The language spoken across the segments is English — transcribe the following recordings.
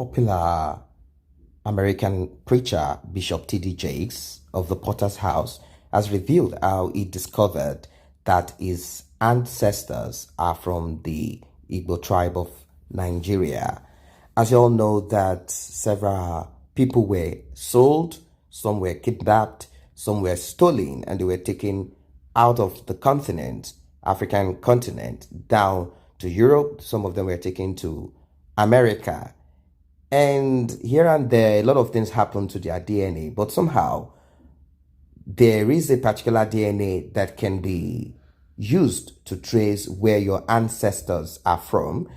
popular American preacher, Bishop T.D. Jakes of the Potter's House, has revealed how he discovered that his ancestors are from the Igbo tribe of Nigeria. As you all know, that several people were sold, some were kidnapped, some were stolen, and they were taken out of the continent, African continent, down to Europe. Some of them were taken to America. And here and there, a lot of things happen to their DNA, but somehow there is a particular DNA that can be used to trace where your ancestors are from.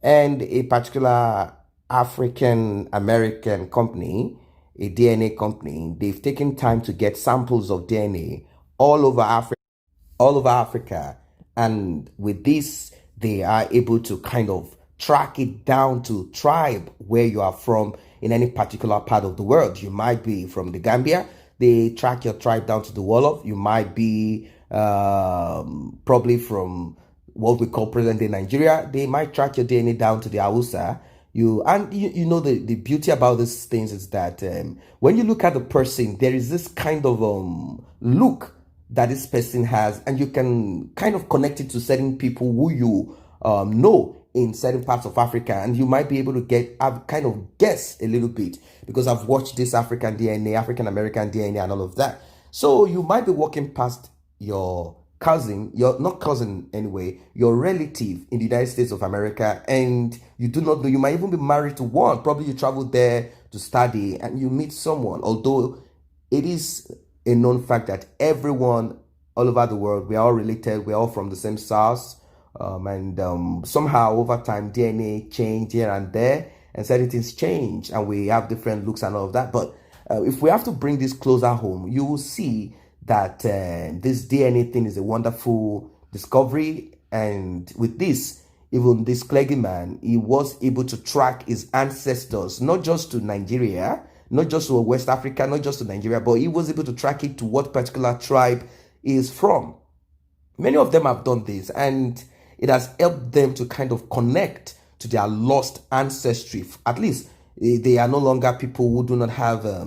And a particular African American company, a DNA company, they've taken time to get samples of DNA all over Africa. And with this, they are able to kind of track it down to tribe where you are from in any particular part of the world. You might be from the Gambia, they track your tribe down to the Wolof. You might be probably from what we call present-day Nigeria. They might track your DNA down to the Hausa. You know the beauty about these things is that when you look at the person, there is this kind of look that this person has, and you can kind of connect it to certain people who you know in certain parts of Africa, and you might be able to kind of guess a little bit, because I've watched this African DNA, African American DNA, and all of that. So you might be walking past your cousin, your not cousin anyway, your relative in the United States of America, and you do not know, you might even be married to one. Probably you traveled there to study and you meet someone, although it is a known fact that everyone all over the world, we are all related, we're all from the same source. Somehow over time DNA changed here and there, and certain things change, and we have different looks and all of that. But if we have to bring this closer home, you will see that this DNA thing is a wonderful discovery. And with this, even this clergyman, he was able to track his ancestors, not just to Nigeria, not just to West Africa, not just to Nigeria, but he was able to track it to what particular tribe he is from. Many of them have done this, and it has helped them to kind of connect to their lost ancestry. At least they are no longer people who do not have a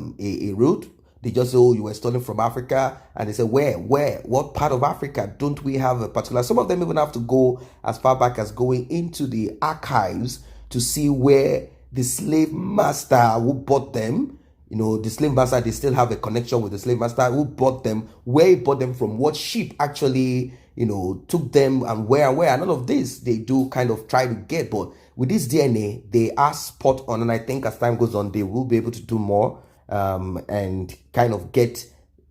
root. They just say, oh, you were stolen from Africa. And they say, where, what part of Africa don't we have a particular? Some of them even have to go as far back as going into the archives to see where the slave master who bought them, you know, the slave master, they still have a connection with the slave master who bought them, where he bought them from, what ship actually, you know, took them, and where. And all of this, they do kind of try to get. But with this DNA, they are spot on. And I think as time goes on, they will be able to do more and kind of get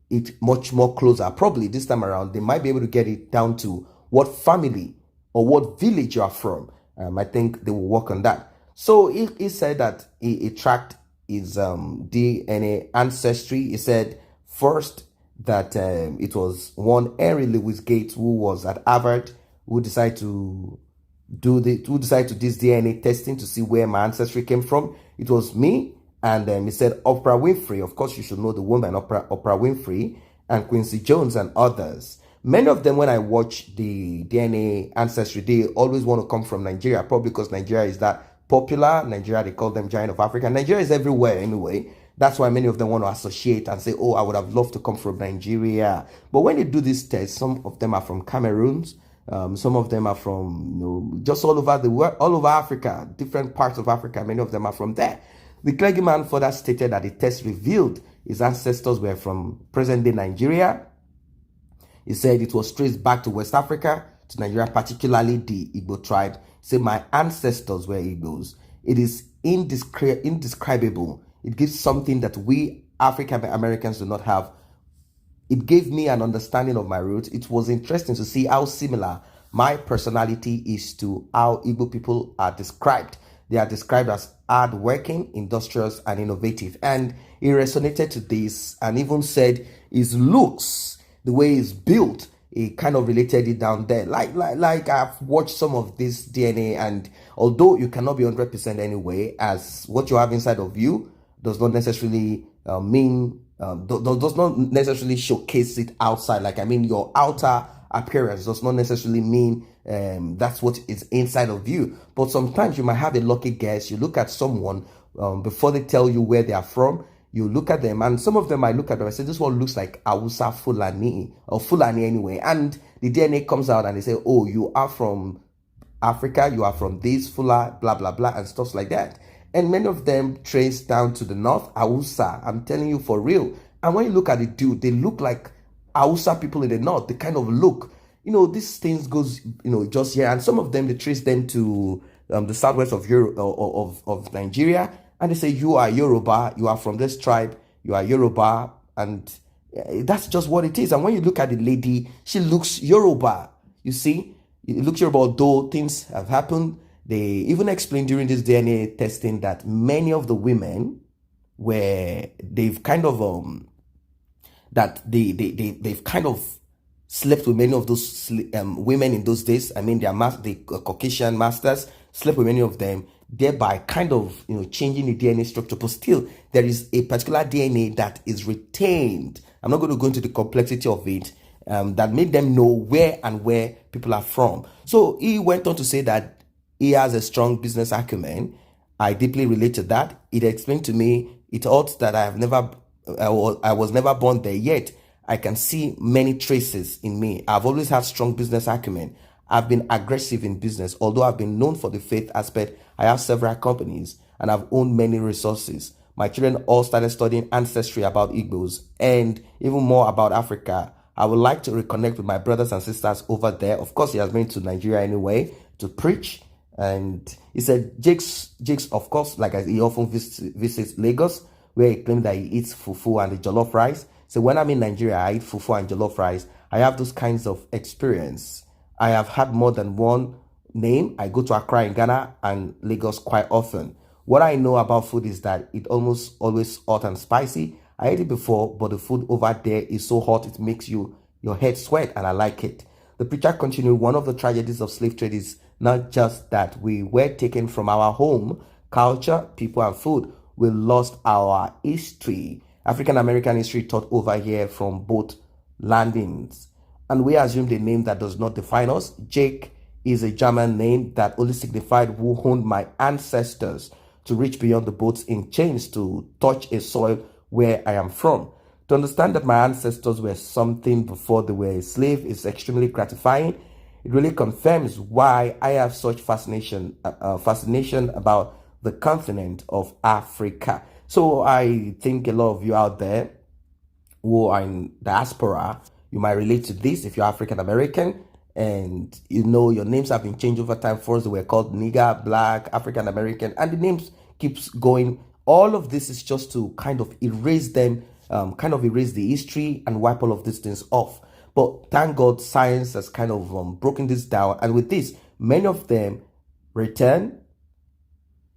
it much more closer. Probably this time around, they might be able to get it down to what family or what village you are from. I think they will work on that. So he said that he tracked his DNA ancestry. He said first that it was one Henry Louis Gates, who was at Harvard, who decided to do this DNA testing to see where my ancestry came from. It was me, and he said Oprah Winfrey. Of course, you should know the woman Oprah Winfrey, and Quincy Jones and others. Many of them, when I watch the DNA ancestry, they always want to come from Nigeria, probably because Nigeria is that popular. Nigeria, they call them giant of Africa. Nigeria is everywhere anyway. That's why many of them want to associate and say, oh, I would have loved to come from Nigeria. But when they do this test, some of them are from Cameroon, some of them are from, you know, just all over the world, all over Africa, different parts of Africa. Many of them are from there. The clergyman further stated that the test revealed his ancestors were from present-day Nigeria. He said it was traced back to West Africa, to Nigeria, particularly the Igbo tribe. He said, my ancestors were Igbos. It is indescribable. It gives something that we African Americans do not have. It gave me an understanding of my roots. It was interesting to see how similar my personality is to how Igbo people are described. They are described as hardworking, industrious, and innovative. And he resonated to this and even said his looks, the way he's built, he kind of related it down there. Like I've watched some of this DNA, and although you cannot be 100% anyway, as what you have inside of you does not necessarily does not necessarily showcase it outside. Like, I mean, your outer appearance does not necessarily mean that's what is inside of you. But sometimes you might have a lucky guess. You look at someone before they tell you where they are from. You look at them, and some of them I look at them, I say, this one looks like Hausa Fulani, or Fulani anyway. And the DNA comes out and they say, oh, you are from Africa, you are from this, Fula, blah, blah, blah, and stuff like that. And many of them trace down to the north, Hausa. I'm telling you for real. And when you look at the dude, they look like Hausa people in the north. The kind of look, these things goes, just here. And some of them, they trace them to the southwest of Europe, of Nigeria. And they say, you are Yoruba, you are from this tribe, you are Yoruba. And that's just what it is. And when you look at the lady, she looks Yoruba. You see, it looks Yoruba, although things have happened. They even explained during this DNA testing that many of the women they've kind of they've kind of slept with many of those women in those days. I mean, the Caucasian masters slept with many of them, thereby kind of changing the DNA structure. But still, there is a particular DNA that is retained. I'm not going to go into the complexity of it. That made them know where people are from. So he went on to say that he has a strong business acumen. I deeply relate to that. It explained to me, it ought that I was never born there, yet I can see many traces in me. I've always had strong business acumen. I've been aggressive in business. Although I've been known for the faith aspect, I have several companies and I've owned many resources. My children all started studying Ancestry about Igbos and even more about Africa. I would like to reconnect with my brothers and sisters over there. Of course, he has been to Nigeria anyway to preach. And he said, Jakes, of course, he often visits Lagos, where he claimed that he eats fufu and the jollof rice. So when I'm in Nigeria, I eat fufu and jollof rice. I have those kinds of experience. I have had more than one name. I go to Accra in Ghana and Lagos quite often. What I know about food is that it almost always hot and spicy. I ate it before, but the food over there is so hot it makes your head sweat, and I like it. The preacher continued, one of the tragedies of slave trade is not just that we were taken from our home, culture, people, and food. We lost our history. African American history taught over here from both landings. And we assumed a name that does not define us. Jake is a German name that only signified who owned my ancestors to reach beyond the boats in chains to touch a soil where I am from. To understand that my ancestors were something before they were a slave is extremely gratifying. It really confirms why I have such fascination about the continent of Africa. So I think a lot of you out there who are in diaspora, you might relate to this if you're African American, and your names have been changed over time. First they were called nigger, black, African American, and the names keeps going. All of this is just to kind of erase them, erase the history and wipe all of these things off. But thank God science has kind of broken this down. And with this, many of them return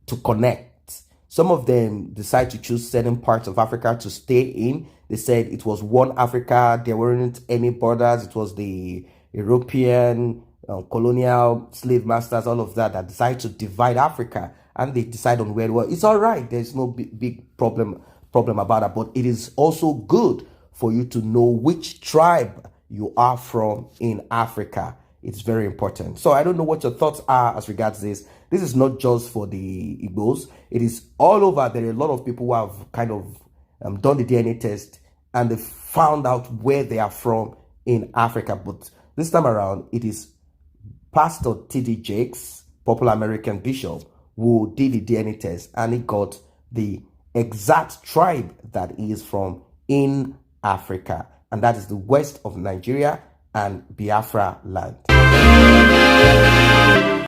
to connect. Some of them decide to choose certain parts of Africa to stay in. They said it was one Africa. There weren't any borders. It was the European colonial slave masters, all of that decided to divide Africa. And they decide on where it was. It's all right. There's no big problem about that. But it is also good for you to know which tribe you are from in Africa. It's very important. So I don't know what your thoughts are as regards this. This is not just for the Igbos. It is all over. There are a lot of people who have kind of done the DNA test and they found out where they are from in Africa. But this time around, it is Pastor T.D. Jakes, popular American bishop, who did the DNA test and he got the exact tribe that he is from in Africa. And that is the west of Nigeria and Biafra land.